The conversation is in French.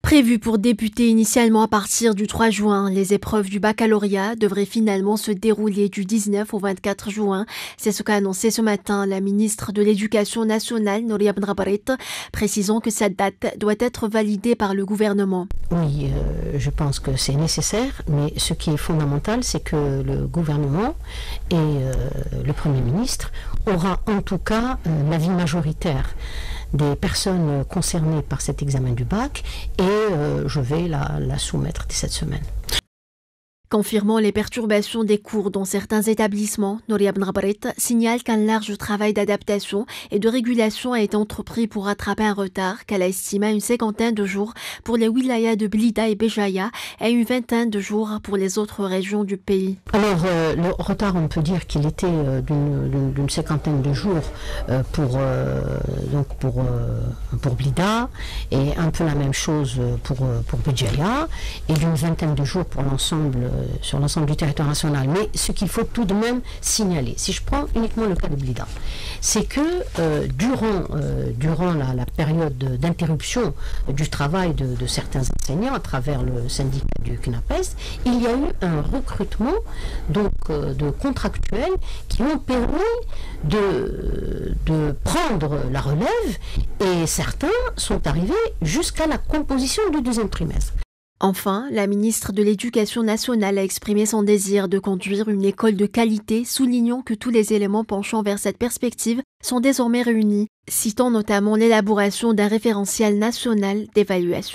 Prévues pour débuter initialement à partir du 3 juin, les épreuves du baccalauréat devraient finalement se dérouler du 19 au 24 juin. C'est ce qu'a annoncé ce matin la ministre de l'Éducation nationale, Nouria Benrabaret, précisant que cette date doit être validée par le gouvernement. Oui, je pense que c'est nécessaire, mais ce qui est fondamental, c'est que le gouvernement et le Premier ministre aura en tout cas l'avis majoritaire des personnes concernées par cet examen du bac et je vais la soumettre dès cette semaine. Confirmant les perturbations des cours dans certains établissements, Nouria Benrabaret signale qu'un large travail d'adaptation et de régulation a été entrepris pour rattraper un retard qu'elle a estimé à une cinquantaine de jours pour les wilayas de Blida et Béjaïa et une vingtaine de jours pour les autres régions du pays. Alors, le retard, on peut dire qu'il était d'une cinquantaine de jours pour Blida et un peu la même chose pour Béjaïa et d'une vingtaine de jours pour sur l'ensemble du territoire national. Mais ce qu'il faut tout de même signaler, si je prends uniquement le cas de Blida, c'est que durant la période d'interruption du travail de certains enseignants à travers le syndicat du CNAPES, il y a eu un recrutement de contractuels qui ont permis de prendre la relève et certains sont arrivés jusqu'à la composition du deuxième trimestre. Enfin, la ministre de l'Éducation nationale a exprimé son désir de conduire une école de qualité, soulignant que tous les éléments penchant vers cette perspective sont désormais réunis, citant notamment l'élaboration d'un référentiel national d'évaluation.